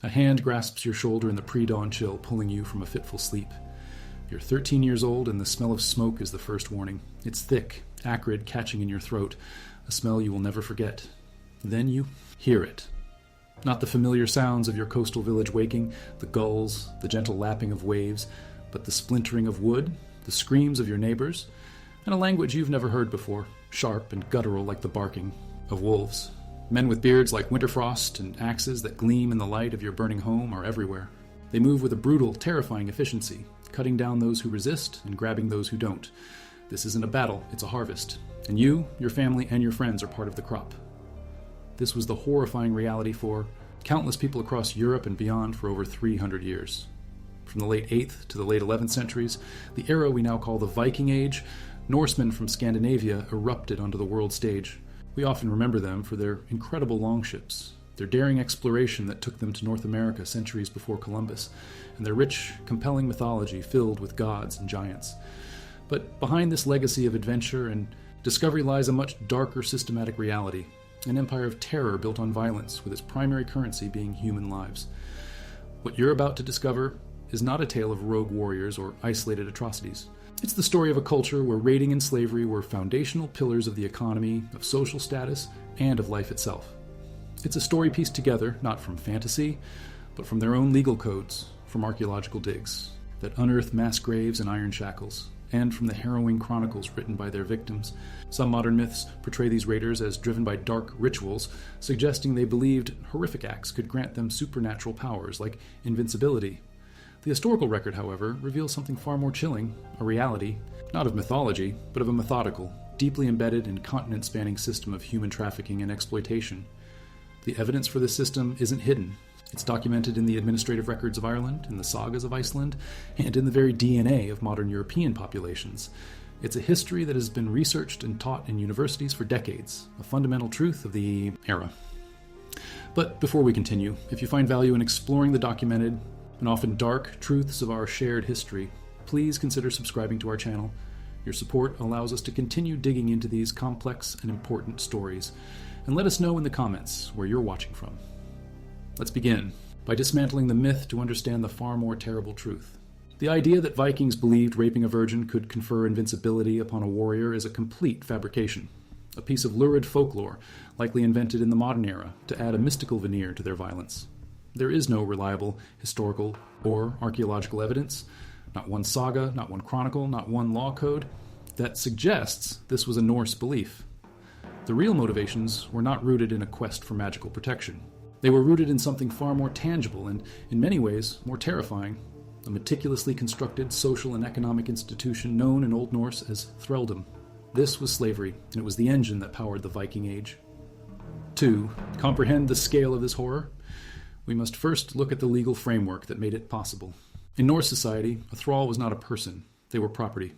A hand grasps your shoulder in the pre-dawn chill, pulling you from a fitful sleep. You're 13 years old, and the smell of smoke is the first warning. It's thick, acrid, catching in your throat, a smell you will never forget. Then you hear it. Not the familiar sounds of your coastal village waking, the gulls, the gentle lapping of waves, but the splintering of wood, the screams of your neighbors, and a language you've never heard before, sharp and guttural like the barking of wolves. Men with beards like winterfrost and axes that gleam in the light of your burning home are everywhere. They move with a brutal, terrifying efficiency, cutting down those who resist and grabbing those who don't. This isn't a battle, it's a harvest. And you, your family, and your friends are part of the crop. This was the horrifying reality for countless people across Europe and beyond for over 300 years. From the late 8th to the late 11th centuries, the era we now call the Viking Age, Norsemen from Scandinavia erupted onto the world stage. We often remember them for their incredible longships, their daring exploration that took them to North America centuries before Columbus, and their rich, compelling mythology filled with gods and giants. But behind this legacy of adventure and discovery lies a much darker systematic reality, an empire of terror built on violence, with its primary currency being human lives. What you're about to discover is not a tale of rogue warriors or isolated atrocities. It's the story of a culture where raiding and slavery were foundational pillars of the economy, of social status, and of life itself. It's a story pieced together, not from fantasy, but from their own legal codes, from archaeological digs that unearth mass graves and iron shackles, and from the harrowing chronicles written by their victims. Some modern myths portray these raiders as driven by dark rituals, suggesting they believed horrific acts could grant them supernatural powers like invincibility. The historical record, however, reveals something far more chilling, a reality, not of mythology, but of a methodical, deeply embedded and continent-spanning system of human trafficking and exploitation. The evidence for this system isn't hidden. It's documented in the administrative records of Ireland, in the sagas of Iceland, and in the very DNA of modern European populations. It's a history that has been researched and taught in universities for decades, a fundamental truth of the era. But before we continue, if you find value in exploring the documented and often dark truths of our shared history, please consider subscribing to our channel. Your support allows us to continue digging into these complex and important stories. And let us know in the comments where you're watching from. Let's begin by dismantling the myth to understand the far more terrible truth. The idea that Vikings believed raping a virgin could confer invincibility upon a warrior is a complete fabrication, a piece of lurid folklore likely invented in the modern era to add a mystical veneer to their violence. There is no reliable historical or archaeological evidence, not one saga, not one chronicle, not one law code, that suggests this was a Norse belief. The real motivations were not rooted in a quest for magical protection. They were rooted in something far more tangible and, in many ways, more terrifying, a meticulously constructed social and economic institution known in Old Norse as thraldom. This was slavery, and it was the engine that powered the Viking Age. To comprehend the scale of this horror, we must first look at the legal framework that made it possible. In Norse society, a thrall was not a person, they were property.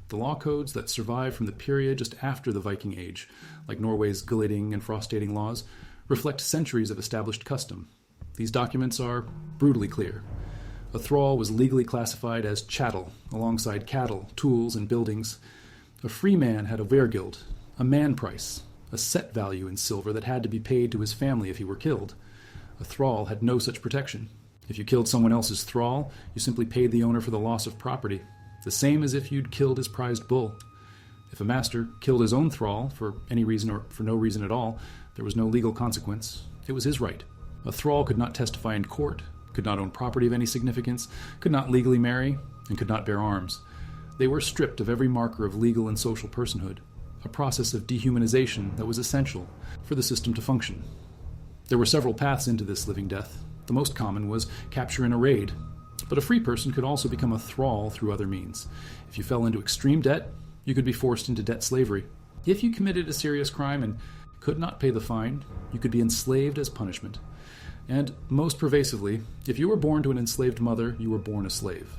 The law codes that survived from the period just after the Viking Age, like Norway's gilding and frostating laws, reflect centuries of established custom. These documents are brutally clear. A thrall was legally classified as chattel, alongside cattle, tools, and buildings. A free man had a weregild, a man price, a set value in silver that had to be paid to his family if he were killed. A thrall had no such protection. If you killed someone else's thrall, you simply paid the owner for the loss of property, the same as if you'd killed his prized bull. If a master killed his own thrall for any reason or for no reason at all, there was no legal consequence. It was his right. A thrall could not testify in court, could not own property of any significance, could not legally marry, and could not bear arms. They were stripped of every marker of legal and social personhood, a process of dehumanization that was essential for the system to function. There were several paths into this living death. The most common was capture in a raid, but a free person could also become a thrall through other means. If you fell into extreme debt, you could be forced into debt slavery. If you committed a serious crime and could not pay the fine, you could be enslaved as punishment. And most pervasively, if you were born to an enslaved mother, you were born a slave.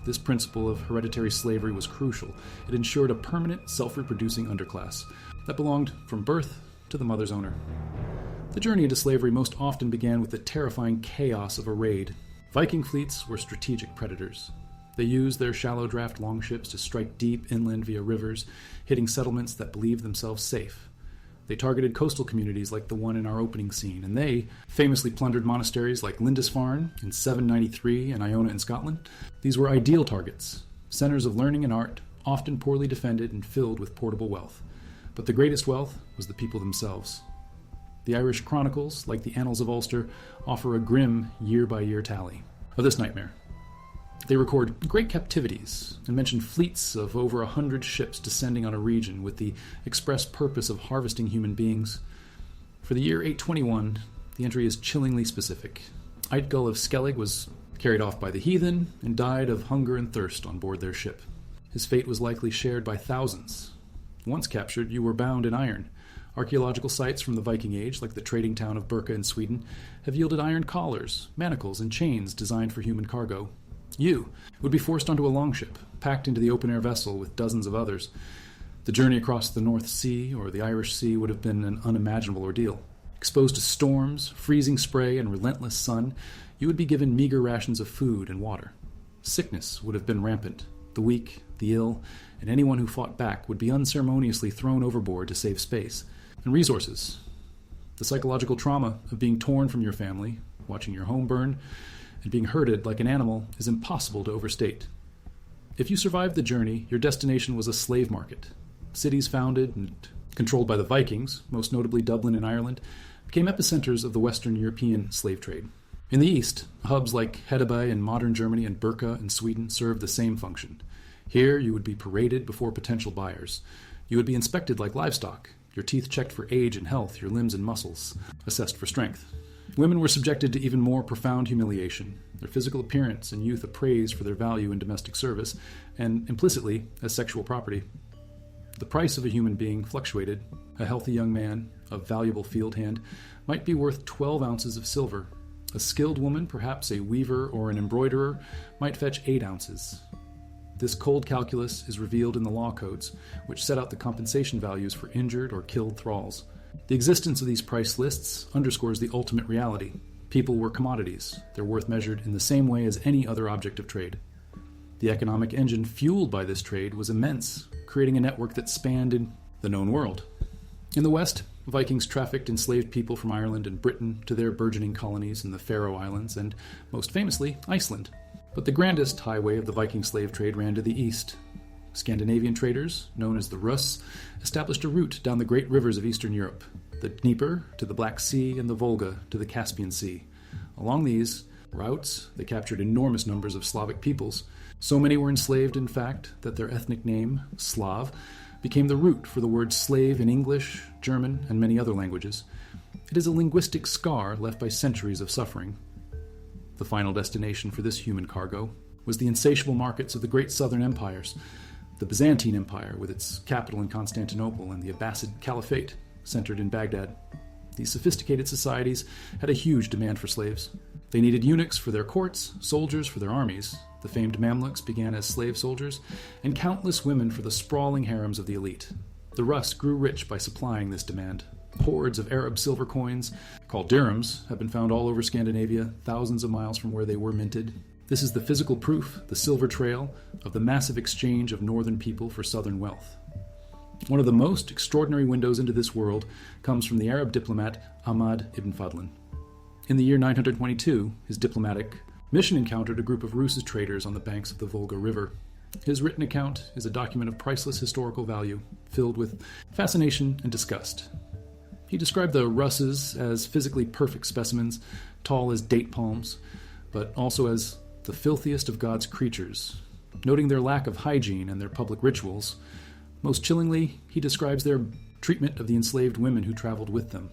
This principle of hereditary slavery was crucial. It ensured a permanent, self-reproducing underclass that belonged from birth to the mother's owner. The journey into slavery most often began with the terrifying chaos of a raid. Viking fleets were strategic predators. They used their shallow draft longships to strike deep inland via rivers, hitting settlements that believed themselves safe. They targeted coastal communities like the one in our opening scene, and they famously plundered monasteries like Lindisfarne in 793 and Iona in Scotland. These were ideal targets, centers of learning and art, often poorly defended and filled with portable wealth. But the greatest wealth was the people themselves. The Irish chronicles, like the Annals of Ulster, offer a grim year-by-year tally of this nightmare. They record great captivities and mention fleets of over 100 ships descending on a region with the express purpose of harvesting human beings. For the year 821, the entry is chillingly specific. Eitgul of Skellig was carried off by the heathen and died of hunger and thirst on board their ship. His fate was likely shared by thousands. Once captured, you were bound in iron. Archaeological sites from the Viking Age, like the trading town of Birka in Sweden, have yielded iron collars, manacles, and chains designed for human cargo. You would be forced onto a longship, packed into the open-air vessel with dozens of others. The journey across the North Sea or the Irish Sea would have been an unimaginable ordeal. Exposed to storms, freezing spray, and relentless sun, you would be given meager rations of food and water. Sickness would have been rampant. The weak, the ill, and anyone who fought back would be unceremoniously thrown overboard to save space and resources. The psychological trauma of being torn from your family, watching your home burn, and being herded like an animal is impossible to overstate. If you survived the journey, your destination was a slave market. Cities founded and controlled by the Vikings, most notably Dublin in Ireland, became epicenters of the Western European slave trade. In the east, hubs like Hedeby in modern Germany and Birka in Sweden served the same function. Here, you would be paraded before potential buyers. You would be inspected like livestock, your teeth checked for age and health, your limbs and muscles assessed for strength. Women were subjected to even more profound humiliation, their physical appearance and youth appraised for their value in domestic service, and implicitly as sexual property. The price of a human being fluctuated. A healthy young man, a valuable field hand, might be worth 12 ounces of silver. A skilled woman, perhaps a weaver or an embroiderer, might fetch 8 ounces. This cold calculus is revealed in the law codes, which set out the compensation values for injured or killed thralls. The existence of these price lists underscores the ultimate reality. People were commodities, their worth measured in the same way as any other object of trade. The economic engine fueled by this trade was immense, creating a network that spanned in the known world. In the West, Vikings trafficked enslaved people from Ireland and Britain to their burgeoning colonies in the Faroe Islands and, most famously, Iceland. But the grandest highway of the Viking slave trade ran to the east. Scandinavian traders, known as the Rus, established a route down the great rivers of Eastern Europe, the Dnieper to the Black Sea and the Volga to the Caspian Sea. Along these routes, they captured enormous numbers of Slavic peoples. So many were enslaved, in fact, that their ethnic name, Slav, became the root for the word slave in English, German, and many other languages. It is a linguistic scar left by centuries of suffering. The final destination for this human cargo was the insatiable markets of the great southern empires, the Byzantine Empire with its capital in Constantinople and the Abbasid Caliphate centered in Baghdad. These sophisticated societies had a huge demand for slaves. They needed eunuchs for their courts, soldiers for their armies. The famed Mamluks began as slave soldiers, and countless women for the sprawling harems of the elite. The Rus grew rich by supplying this demand. Hordes of Arab silver coins, called dirhams, have been found all over Scandinavia, thousands of miles from where they were minted. This is the physical proof, the silver trail, of the massive exchange of northern people for southern wealth. One of the most extraordinary windows into this world comes from the Arab diplomat Ahmad ibn Fadlan. In the year 922, his diplomatic mission encountered a group of Rus' traders on the banks of the Volga River. His written account is a document of priceless historical value, filled with fascination and disgust. He described the Ruses as physically perfect specimens, tall as date palms, but also as the filthiest of God's creatures, noting their lack of hygiene and their public rituals. Most chillingly, he describes their treatment of the enslaved women who traveled with them.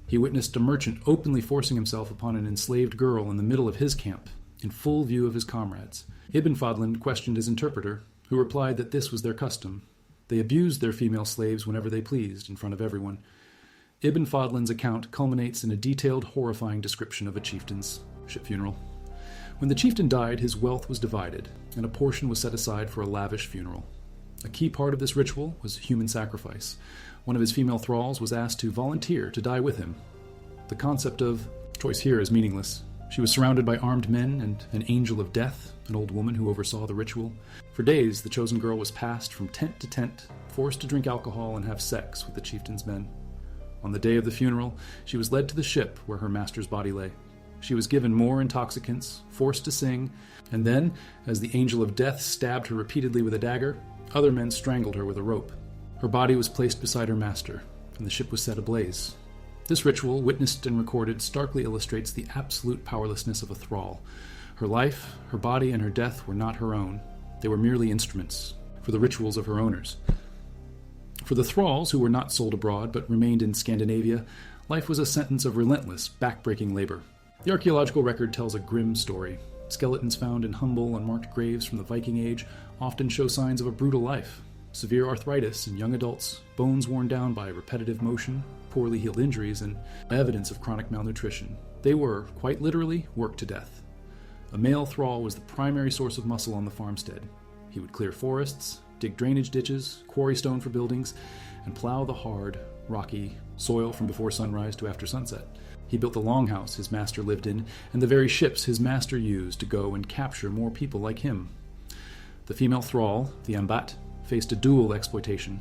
He witnessed a merchant openly forcing himself upon an enslaved girl in the middle of his camp, in full view of his comrades. Ibn Fadlan questioned his interpreter, who replied that this was their custom. They abused their female slaves whenever they pleased, in front of everyone. Ibn Fadlan's account culminates in a detailed, horrifying description of a chieftain's ship funeral. When the chieftain died, his wealth was divided, and a portion was set aside for a lavish funeral. A key part of this ritual was human sacrifice. One of his female thralls was asked to volunteer to die with him. The concept of choice here is meaningless. She was surrounded by armed men and an angel of death, an old woman who oversaw the ritual. For days, the chosen girl was passed from tent to tent, forced to drink alcohol and have sex with the chieftain's men. On the day of the funeral, she was led to the ship where her master's body lay. She was given more intoxicants, forced to sing, and then, as the angel of death stabbed her repeatedly with a dagger, other men strangled her with a rope. Her body was placed beside her master, and the ship was set ablaze. This ritual, witnessed and recorded, starkly illustrates the absolute powerlessness of a thrall. Her life, her body, and her death were not her own. They were merely instruments for the rituals of her owners. For the thralls, who were not sold abroad but remained in Scandinavia, life was a sentence of relentless, back-breaking labor. The archaeological record tells a grim story. Skeletons found in humble, unmarked graves from the Viking Age often show signs of a brutal life. Severe arthritis in young adults, bones worn down by repetitive motion, poorly healed injuries, and evidence of chronic malnutrition. They were, quite literally, worked to death. A male thrall was the primary source of muscle on the farmstead. He would clear forests, dig drainage ditches, quarry stone for buildings, and plow the hard, rocky soil from before sunrise to after sunset. He built the longhouse his master lived in, and the very ships his master used to go and capture more people like him. The female thrall, the ambat, faced a dual exploitation.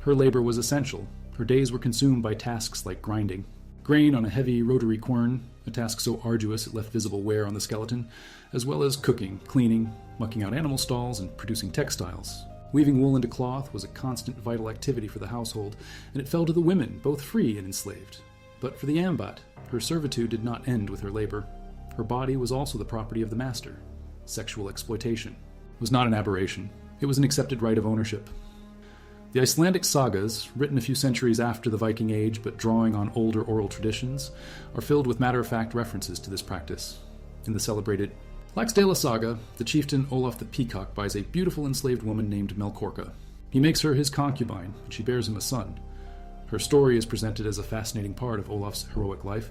Her labor was essential. Her days were consumed by tasks like grinding grain on a heavy rotary quern, a task so arduous it left visible wear on the skeleton, as well as cooking, cleaning, mucking out animal stalls, and producing textiles. Weaving wool into cloth was a constant vital activity for the household, and it fell to the women, both free and enslaved. But for the ambat, her servitude did not end with her labor. Her body was also the property of the master. Sexual exploitation was not an aberration. It was an accepted right of ownership. The Icelandic sagas, written a few centuries after the Viking Age but drawing on older oral traditions, are filled with matter-of-fact references to this practice. In the celebrated Laxdæla saga, the chieftain Olaf the Peacock buys a beautiful enslaved woman named Melkorka. He makes her his concubine, and she bears him a son. Her story is presented as a fascinating part of Olaf's heroic life,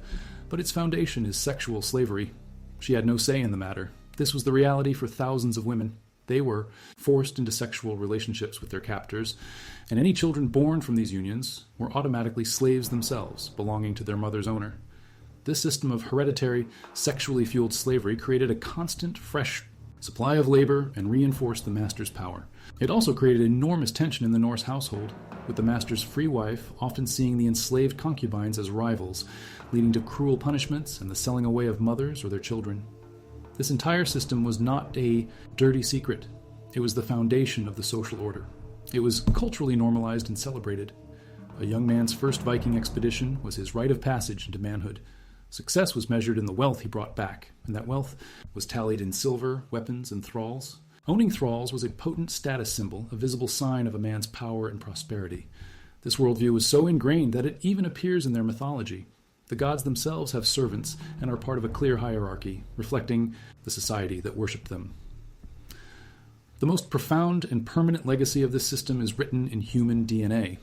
but its foundation is sexual slavery. She had no say in the matter. This was the reality for thousands of women. They were forced into sexual relationships with their captors, and any children born from these unions were automatically slaves themselves, belonging to their mother's owner. This system of hereditary, sexually fueled slavery created a constant, fresh supply of labor and reinforced the master's power. It also created enormous tension in the Norse household, with the master's free wife often seeing the enslaved concubines as rivals, leading to cruel punishments and the selling away of mothers or their children. This entire system was not a dirty secret. It was the foundation of the social order. It was culturally normalized and celebrated. A young man's first Viking expedition was his rite of passage into manhood. Success was measured in the wealth he brought back, and that wealth was tallied in silver, weapons, and thralls. Owning thralls was a potent status symbol, a visible sign of a man's power and prosperity. This worldview was so ingrained that it even appears in their mythology. The gods themselves have servants and are part of a clear hierarchy, reflecting the society that worshipped them. The most profound and permanent legacy of this system is written in human DNA.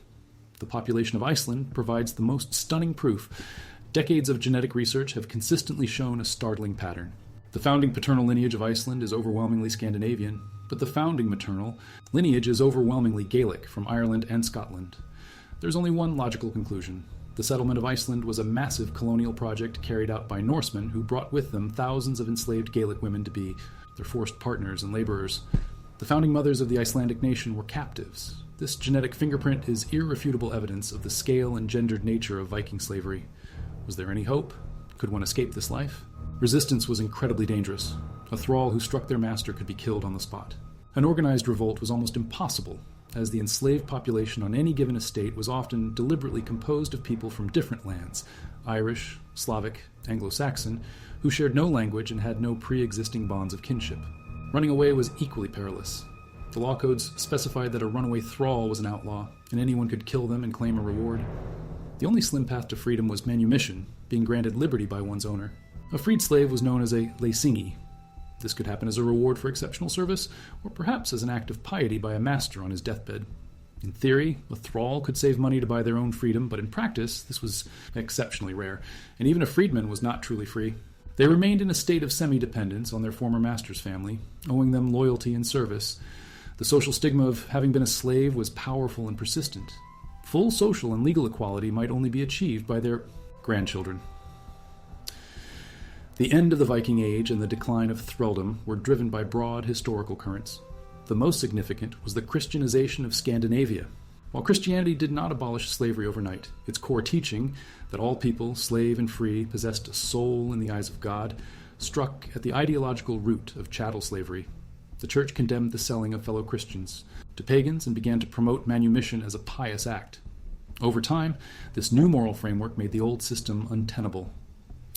The population of Iceland provides the most stunning proof. Decades of genetic research have consistently shown a startling pattern. The founding paternal lineage of Iceland is overwhelmingly Scandinavian, but the founding maternal lineage is overwhelmingly Gaelic from Ireland and Scotland. There's only one logical conclusion. The settlement of Iceland was a massive colonial project carried out by Norsemen who brought with them thousands of enslaved Gaelic women to be their forced partners and laborers. The founding mothers of the Icelandic nation were captives. This genetic fingerprint is irrefutable evidence of the scale and gendered nature of Viking slavery. Was there any hope? Could one escape this life? Resistance was incredibly dangerous. A thrall who struck their master could be killed on the spot. An organized revolt was almost impossible, as the enslaved population on any given estate was often deliberately composed of people from different lands, Irish, Slavic, Anglo-Saxon, who shared no language and had no pre-existing bonds of kinship. Running away was equally perilous. The law codes specified that a runaway thrall was an outlaw, and anyone could kill them and claim a reward. The only slim path to freedom was manumission, being granted liberty by one's owner. A freed slave was known as a leisingi. This could happen as a reward for exceptional service, or perhaps as an act of piety by a master on his deathbed. In theory, a thrall could save money to buy their own freedom, but in practice, this was exceptionally rare, and even a freedman was not truly free. They remained in a state of semi-dependence on their former master's family, owing them loyalty and service. The social stigma of having been a slave was powerful and persistent. Full social and legal equality might only be achieved by their grandchildren. The end of the Viking Age and the decline of thraldom were driven by broad historical currents. The most significant was the Christianization of Scandinavia. While Christianity did not abolish slavery overnight, its core teaching, that all people, slave and free, possessed a soul in the eyes of God, struck at the ideological root of chattel slavery. The Church condemned the selling of fellow Christians to pagans and began to promote manumission as a pious act. Over time, this new moral framework made the old system untenable.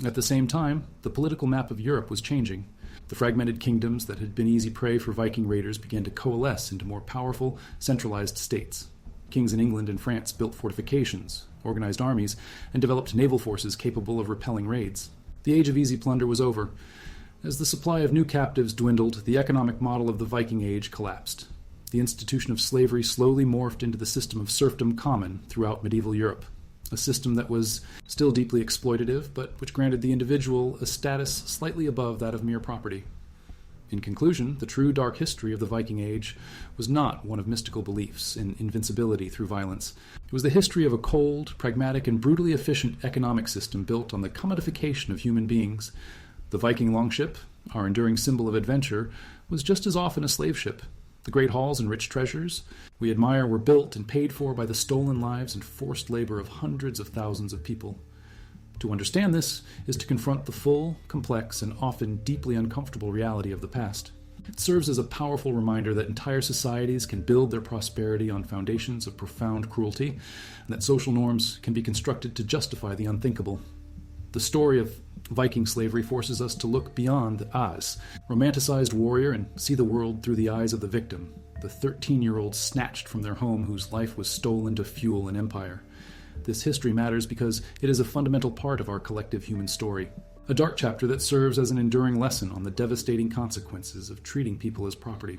At the same time, the political map of Europe was changing. The fragmented kingdoms that had been easy prey for Viking raiders began to coalesce into more powerful, centralized states. Kings in England and France built fortifications, organized armies, and developed naval forces capable of repelling raids. The age of easy plunder was over. As the supply of new captives dwindled, the economic model of the Viking Age collapsed. The institution of slavery slowly morphed into the system of serfdom common throughout medieval Europe, a system that was still deeply exploitative, but which granted the individual a status slightly above that of mere property. In conclusion, the true dark history of the Viking Age was not one of mystical beliefs in invincibility through violence. It was the history of a cold, pragmatic, and brutally efficient economic system built on the commodification of human beings. The Viking longship, our enduring symbol of adventure, was just as often a slave ship. The great halls and rich treasures we admire were built and paid for by the stolen lives and forced labor of hundreds of thousands of people. To understand this is to confront the full, complex, and often deeply uncomfortable reality of the past. It serves as a powerful reminder that entire societies can build their prosperity on foundations of profound cruelty, and that social norms can be constructed to justify the unthinkable. The story of Viking slavery forces us to look beyond the As, romanticized warrior, and see the world through the eyes of the victim, the 13-year-old snatched from their home whose life was stolen to fuel an empire. This history matters because it is a fundamental part of our collective human story, a dark chapter that serves as an enduring lesson on the devastating consequences of treating people as property.